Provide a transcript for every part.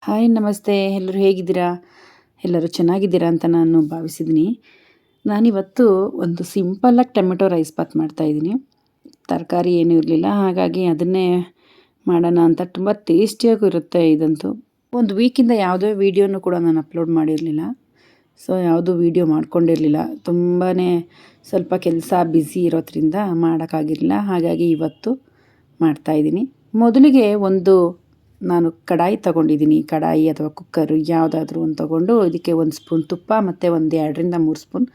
Hi ನಮಸ್ತೆ, ಎಲ್ಲರೂ ಹೇಗಿದ್ದೀರಾ? ಎಲ್ಲರೂ ಚೆನ್ನಾಗಿದ್ದೀರಾ ಅಂತ ನಾನು ಭಾವಿಸಿದ್ದೀನಿ. ನಾನಿವತ್ತು ಒಂದು ಸಿಂಪಲ್ಲಾಗಿ ಟೊಮೆಟೊ ರೈಸ್ ಬಾತ್ ಮಾಡ್ತಾಯಿದ್ದೀನಿ. ತರಕಾರಿ ಏನೂ ಇರಲಿಲ್ಲ, ಹಾಗಾಗಿ ಅದನ್ನೇ ಮಾಡೋಣ ಅಂತ. ತುಂಬ ಟೇಸ್ಟಿಯಾಗೂ ಇರುತ್ತೆ ಇದಂತೂ. ಒಂದು ವೀಕಿಂದ ಯಾವುದೇ ವೀಡಿಯೋನೂ ಕೂಡ ನಾನು ಅಪ್ಲೋಡ್ ಮಾಡಿರಲಿಲ್ಲ. ಸೊ ಯಾವುದೂ ವೀಡಿಯೋ ಮಾಡ್ಕೊಂಡಿರಲಿಲ್ಲ. ತುಂಬಾ ಸ್ವಲ್ಪ ಕೆಲಸ ಬ್ಯುಸಿ ಇರೋದ್ರಿಂದ ಮಾಡೋಕ್ಕಾಗಿರಲಿಲ್ಲ. ಹಾಗಾಗಿ ಇವತ್ತು ಮಾಡ್ತಾಯಿದ್ದೀನಿ. ಮೊದಲಿಗೆ ನಾನು ಕಡಾಯಿ ತೊಗೊಂಡಿದ್ದೀನಿ. ಕಡಾಯಿ ಅಥವಾ ಕುಕ್ಕರು ಯಾವುದಾದ್ರೂ ಒಂದು ತೊಗೊಂಡು ಇದಕ್ಕೆ 1 ಸ್ಪೂನ್ ತುಪ್ಪ ಮತ್ತು ಒಂದು 2ರಿಂದ 3 ಸ್ಪೂನ್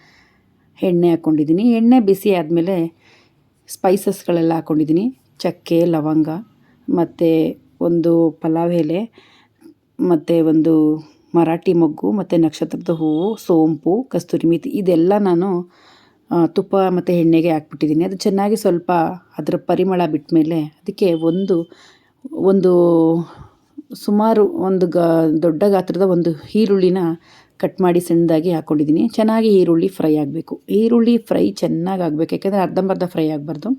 ಎಣ್ಣೆ ಹಾಕ್ಕೊಂಡಿದ್ದೀನಿ. ಎಣ್ಣೆ ಬಿಸಿ ಆದಮೇಲೆ ಸ್ಪೈಸಸ್ಗಳೆಲ್ಲ ಹಾಕ್ಕೊಂಡಿದ್ದೀನಿ. ಚಕ್ಕೆ, ಲವಂಗ ಮತ್ತು ಒಂದು ಪಲಾವ್ ಎಲೆ ಮತ್ತು ಒಂದು ಮರಾಠಿ ಮೊಗ್ಗು ಮತ್ತು ನಕ್ಷತ್ರದ ಹೂವು, ಸೋಂಪು, ಕಸ್ತೂರಿ ಮೇಥಿ ಇದೆಲ್ಲ ನಾನು ತುಪ್ಪ ಮತ್ತು ಎಣ್ಣೆಗೆ ಹಾಕ್ಬಿಟ್ಟಿದ್ದೀನಿ. ಅದು ಚೆನ್ನಾಗಿ ಸ್ವಲ್ಪ ಅದರ ಪರಿಮಳ ಬಿಟ್ಟ ಮೇಲೆ ಅದಕ್ಕೆ ಒಂದು ಸುಮಾರು ದೊಡ್ಡ ಗಾತ್ರದ ಒಂದು ಈರುಳ್ಳಿನ ಕಟ್ ಮಾಡಿ ಸಣ್ಣದಾಗಿ ಹಾಕ್ಕೊಂಡಿದ್ದೀನಿ. ಚೆನ್ನಾಗಿ ಈರುಳ್ಳಿ ಫ್ರೈ ಆಗಬೇಕು. ಈರುಳ್ಳಿ ಫ್ರೈ ಚೆನ್ನಾಗಿ ಆಗಬೇಕು, ಯಾಕೆಂದರೆ ಅರ್ಧಂಬರ್ಧ ಫ್ರೈ ಆಗಬಾರ್ದು.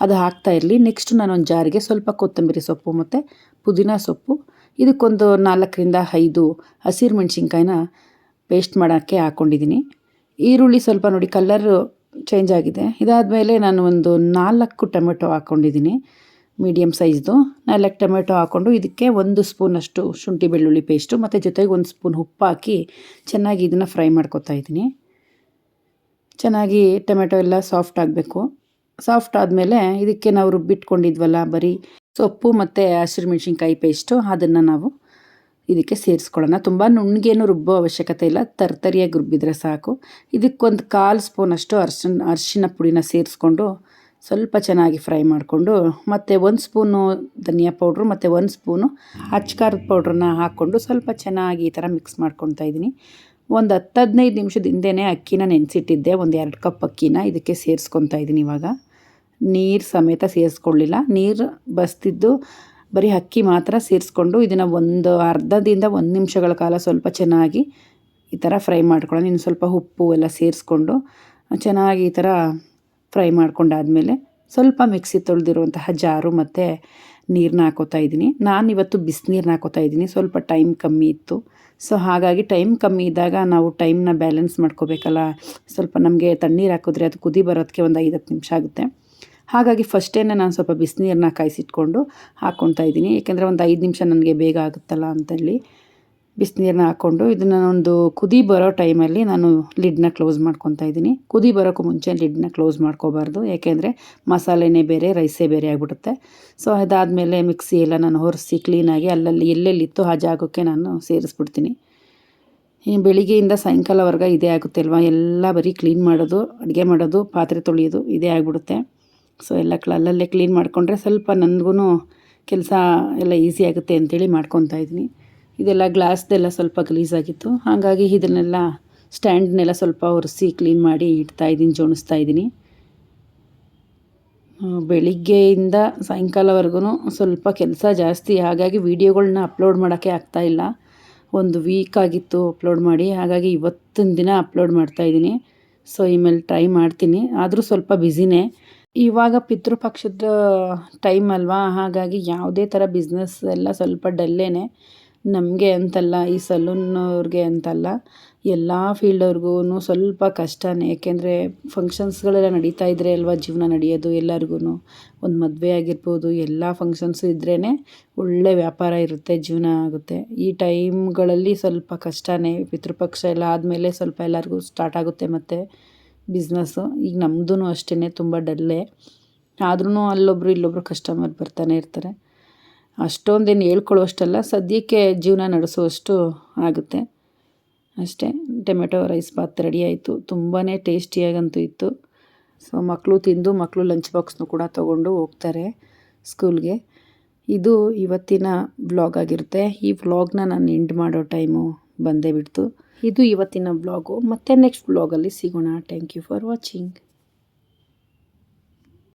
ಅದು ಹಾಕ್ತಾ ಇರಲಿ. ನೆಕ್ಸ್ಟ್ ನಾನೊಂದು ಜಾರಿಗೆ ಸ್ವಲ್ಪ ಕೊತ್ತಂಬರಿ ಸೊಪ್ಪು ಮತ್ತು ಪುದೀನ ಸೊಪ್ಪು, ಇದಕ್ಕೊಂದು 4ರಿಂದ 5 ಹಸಿರು ಮೆಣಸಿನ್ಕಾಯಿನ ಪೇಸ್ಟ್ ಮಾಡೋಕ್ಕೆ ಹಾಕ್ಕೊಂಡಿದ್ದೀನಿ. ಈರುಳ್ಳಿ ಸ್ವಲ್ಪ ನೋಡಿ ಕಲರು ಚೇಂಜ್ ಆಗಿದೆ. ಇದಾದಮೇಲೆ ನಾನು ಒಂದು 4 ಟೊಮೆಟೊ ಹಾಕ್ಕೊಂಡಿದ್ದೀನಿ. ಮೀಡಿಯಮ್ ಸೈಜ್ದು 4 ಟೊಮೆಟೊ ಹಾಕ್ಕೊಂಡು ಇದಕ್ಕೆ 1 ಸ್ಪೂನಷ್ಟು ಶುಂಠಿ ಬೆಳ್ಳುಳ್ಳಿ ಪೇಸ್ಟು ಮತ್ತು ಜೊತೆಗೆ 1 ಸ್ಪೂನ್ ಉಪ್ಪು ಹಾಕಿ ಚೆನ್ನಾಗಿ ಇದನ್ನು ಫ್ರೈ ಮಾಡ್ಕೊತಾ ಇದ್ದೀನಿ. ಚೆನ್ನಾಗಿ ಟೊಮೆಟೊ ಎಲ್ಲ ಸಾಫ್ಟ್ ಆಗಬೇಕು. ಸಾಫ್ಟ್ ಆದಮೇಲೆ ಇದಕ್ಕೆ ನಾವು ರುಬ್ಬಿಟ್ಕೊಂಡಿದ್ವಲ್ಲ ಬರೀ ಸೊಪ್ಪು ಮತ್ತು ಹಸಿರು ಮೆಣಸಿನ್ಕಾಯಿ ಪೇಸ್ಟು, ಅದನ್ನು ನಾವು ಇದಕ್ಕೆ ಸೇರಿಸ್ಕೊಳ್ಳೋಣ. ತುಂಬ ನುಣ್ಣಗೇನು ರುಬ್ಬೋ ಅವಶ್ಯಕತೆ ಇಲ್ಲ, ತರಿಯಾಗಿ ರುಬ್ಬಿದರೆ ಸಾಕು. ಇದಕ್ಕೊಂದು 1/4 ಸ್ಪೂನಷ್ಟು ಅರಿಶಿನ ಪುಡಿನ ಸೇರಿಸ್ಕೊಂಡು ಸ್ವಲ್ಪ ಚೆನ್ನಾಗಿ ಫ್ರೈ ಮಾಡಿಕೊಂಡು ಮತ್ತು 1 ಸ್ಪೂನು ಧನಿಯಾ ಪೌಡ್ರು ಮತ್ತು 1 ಸ್ಪೂನು ಅಚ್ಕಾರದ ಪೌಡ್ರನ್ನ ಹಾಕ್ಕೊಂಡು ಸ್ವಲ್ಪ ಚೆನ್ನಾಗಿ ಈ ಥರ ಮಿಕ್ಸ್ ಮಾಡ್ಕೊತಾ ಇದ್ದೀನಿ. ಒಂದು 10-15 ನಿಮಿಷದ ಹಿಂದೆಯೇ ಅಕ್ಕಿನ ನೆನೆಸಿಟ್ಟಿದ್ದೆ. ಒಂದು 2 ಕಪ್ ಅಕ್ಕಿನ ಇದಕ್ಕೆ ಸೇರಿಸ್ಕೊತಾ ಇದ್ದೀನಿ. ಇವಾಗ ನೀರು ಸಮೇತ ಸೇರಿಸ್ಕೊಳ್ಳಿಲ್ಲ, ನೀರು ಬಸ್ತಿದ್ದು ಬರೀ ಅಕ್ಕಿ ಮಾತ್ರ ಸೇರಿಸ್ಕೊಂಡು ಇದನ್ನು ಒಂದು ಅರ್ಧದಿಂದ 1 ನಿಮಿಷಗಳ ಕಾಲ ಸ್ವಲ್ಪ ಚೆನ್ನಾಗಿ ಈ ಥರ ಫ್ರೈ ಮಾಡ್ಕೊಳ್ಳೋಣ. ಇನ್ನು ಸ್ವಲ್ಪ ಉಪ್ಪು ಎಲ್ಲ ಸೇರಿಸ್ಕೊಂಡು ಚೆನ್ನಾಗಿ ಈ ಥರ ಫ್ರೈ ಮಾಡ್ಕೊಂಡಾದಮೇಲೆ ಸ್ವಲ್ಪ ಮಿಕ್ಸಿ ತೊಳೆದಿರುವಂತಹ ಜಾರು ಮತ್ತು ನೀರನ್ನ ಹಾಕೋತಾ ಇದ್ದೀನಿ. ನಾನಿವತ್ತು ಬಿಸಿನೀರನ್ನ ಹಾಕೋತಾ ಇದ್ದೀನಿ. ಸ್ವಲ್ಪ ಟೈಮ್ ಕಮ್ಮಿ ಇತ್ತು. ಸೊ ಹಾಗಾಗಿ ಟೈಮ್ ಕಮ್ಮಿ ಇದ್ದಾಗ ನಾವು ಟೈಮ್ನ ಬ್ಯಾಲೆನ್ಸ್ ಮಾಡ್ಕೋಬೇಕಲ್ಲ. ಸ್ವಲ್ಪ ನಮಗೆ ತಣ್ಣೀರು ಹಾಕಿದ್ರೆ ಅದು ಕುದಿ ಬರೋದಕ್ಕೆ ಒಂದು 5-10 ನಿಮಿಷ ಆಗುತ್ತೆ. ಹಾಗಾಗಿ ಫಸ್ಟೇ ನಾನು ಸ್ವಲ್ಪ ಬಿಸಿನೀರನ್ನ ಕಾಯಿಸಿಟ್ಕೊಂಡು ಹಾಕ್ಕೊತಾ ಇದ್ದೀನಿ. ಏಕೆಂದರೆ ಒಂದು 5 ನಿಮಿಷ ನನಗೆ ಬೇಗ ಆಗುತ್ತಲ್ಲ ಅಂತೇಳಿ ಬಿಸಿನೀರನ್ನ ಹಾಕ್ಕೊಂಡು ಇದನ್ನು ಒಂದು ಕುದಿ ಬರೋ ಟೈಮಲ್ಲಿ ನಾನು ಲಿಡ್ನ ಕ್ಲೋಸ್ ಮಾಡ್ಕೊತಾ ಇದ್ದೀನಿ. ಕುದಿ ಬರೋಕ್ಕೂ ಮುಂಚೆ ಲಿಡ್ನ ಕ್ಲೋಸ್ ಮಾಡ್ಕೋಬಾರ್ದು, ಏಕೆಂದರೆ ಮಸಾಲೆನೇ ಬೇರೆ ರೈಸೇ ಬೇರೆ ಆಗಿಬಿಡುತ್ತೆ. ಸೊ ಅದಾದಮೇಲೆ ಮಿಕ್ಸಿ ಎಲ್ಲ ನಾನು ಒರೆಸಿ ಕ್ಲೀನಾಗಿ ಅಲ್ಲಲ್ಲಿ ಎಲ್ಲೆಲ್ಲಿತ್ತು ಆ ಜಾಗಕ್ಕೆ ನಾನು ಸೇರಿಸ್ಬಿಡ್ತೀನಿ. ಬೆಳಿಗ್ಗೆಯಿಂದ ಸಾಯಂಕಾಲವರೆಗೆ ಇದೇ ಆಗುತ್ತೆ ಅಲ್ವಾ, ಎಲ್ಲ ಬರೀ ಕ್ಲೀನ್ ಮಾಡೋದು, ಅಡುಗೆ ಮಾಡೋದು, ಪಾತ್ರೆ ತೊಳೆಯೋದು ಇದೇ ಆಗಿಬಿಡುತ್ತೆ. ಸೊ ಎಲ್ಲ ಅಲ್ಲಲ್ಲೇ ಕ್ಲೀನ್ ಮಾಡಿಕೊಂಡ್ರೆ ಸ್ವಲ್ಪ ನನಗೂ ಕೆಲಸ ಎಲ್ಲ ಈಸಿ ಆಗುತ್ತೆ ಅಂಥೇಳಿ ಮಾಡ್ಕೊತಾ ಇದ್ದೀನಿ. ಇದೆಲ್ಲ ಗ್ಲಾಸ್ದೆಲ್ಲ ಸ್ವಲ್ಪ ಗಲೀಜಾಗಿತ್ತು, ಹಾಗಾಗಿ ಇದನ್ನೆಲ್ಲ ಸ್ಟ್ಯಾಂಡ್ನೆಲ್ಲ ಸ್ವಲ್ಪ ಒರೆಸಿ ಕ್ಲೀನ್ ಮಾಡಿ ಇಡ್ತಾಯಿದ್ದೀನಿ, ಜೋಡಿಸ್ತಾ ಇದ್ದೀನಿ. ಬೆಳಿಗ್ಗೆಯಿಂದ ಸಾಯಂಕಾಲವರೆಗೂ ಸ್ವಲ್ಪ ಕೆಲಸ ಜಾಸ್ತಿ, ಹಾಗಾಗಿ ವೀಡಿಯೋಗಳನ್ನ ಅಪ್ಲೋಡ್ ಮಾಡೋಕ್ಕೆ ಆಗ್ತಾಯಿಲ್ಲ. ಒಂದು ವೀಕ್ ಆಗಿತ್ತು ಅಪ್ಲೋಡ್ ಮಾಡಿ, ಹಾಗಾಗಿ ಇವತ್ತಿನ ದಿನ ಅಪ್ಲೋಡ್ ಮಾಡ್ತಾಯಿದ್ದೀನಿ. ಸೊ ಇಮೇಲೆ ಟ್ರೈ ಮಾಡ್ತೀನಿ, ಆದರೂ ಸ್ವಲ್ಪ ಬ್ಯುಸಿನೇ. ಇವಾಗ ಪಿತೃಪಕ್ಷದ ಟೈಮ್ ಅಲ್ವಾ, ಹಾಗಾಗಿ ಯಾವುದೇ ಥರ ಬಿಸ್ನೆಸ್ ಎಲ್ಲ ಸ್ವಲ್ಪ ಡಲ್ಲೇನೆ. ನಮಗೆ ಅಂತಲ್ಲ, ಈ ಸಲೂನ್ನವ್ರಿಗೆ ಅಂತಲ್ಲ, ಎಲ್ಲ ಫೀಲ್ಡವ್ರಿಗೂ ಸ್ವಲ್ಪ ಕಷ್ಟನೇ. ಏಕೆಂದರೆ ಫಂಕ್ಷನ್ಸ್ಗಳೆಲ್ಲ ನಡೀತಾ ಇದ್ದರೆ ಅಲ್ವಾ ಜೀವನ ನಡೆಯೋದು ಎಲ್ಲರಿಗೂ. ಒಂದು ಮದುವೆ ಆಗಿರ್ಬೋದು, ಎಲ್ಲ ಫಂಕ್ಷನ್ಸು ಇದ್ರೇ ಒಳ್ಳೆ ವ್ಯಾಪಾರ ಇರುತ್ತೆ, ಜೀವನ ಆಗುತ್ತೆ. ಈ ಟೈಮ್ಗಳಲ್ಲಿ ಸ್ವಲ್ಪ ಕಷ್ಟನೇ. ಪಿತೃಪಕ್ಷ ಎಲ್ಲ ಆದಮೇಲೆ ಸ್ವಲ್ಪ ಎಲ್ಲರಿಗೂ ಸ್ಟಾರ್ಟ್ ಆಗುತ್ತೆ ಮತ್ತು ಬಿಸ್ನೆಸ್ಸು. ಈಗ ನಮ್ಮದೂ ಅಷ್ಟೇ, ತುಂಬ ಡಲ್ಲೇ. ಆದ್ರೂ ಅಲ್ಲೊಬ್ಬರು ಇಲ್ಲೊಬ್ಬರು ಕಸ್ಟಮರ್ ಬರ್ತಾನೆ ಇರ್ತಾರೆ. ಅಷ್ಟೊಂದೇನು ಹೇಳ್ಕೊಳ್ಳೋಷ್ಟಲ್ಲ, ಸದ್ಯಕ್ಕೆ ಜೀವನ ನಡೆಸುವಷ್ಟು ಆಗುತ್ತೆ ಅಷ್ಟೇ. ಟೊಮೆಟೊ ರೈಸ್ ಬಾತ್ ರೆಡಿ ಆಯಿತು. ತುಂಬಾ ಟೇಸ್ಟಿಯಾಗಂತೂ ಇತ್ತು. ಸೊ ಮಕ್ಕಳು ತಿಂದು ಮಕ್ಕಳು ಲಂಚ್ ಬಾಕ್ಸ್ನೂ ಕೂಡ ತೊಗೊಂಡು ಹೋಗ್ತಾರೆ ಸ್ಕೂಲ್ಗೆ. ಇದು ಇವತ್ತಿನ ವ್ಲಾಗ್ ಆಗಿರುತ್ತೆ. ಈ ವ್ಲಾಗ್ನ ನಾನು ಎಂಡ್ ಮಾಡೋ ಟೈಮು ಬಂದೇ ಬಿಡ್ತು. ಇದು ಇವತ್ತಿನ ವ್ಲಾಗು. ಮತ್ತೆ ನೆಕ್ಸ್ಟ್ ವ್ಲಾಗಲ್ಲಿ ಸಿಗೋಣ. Thank you for watching.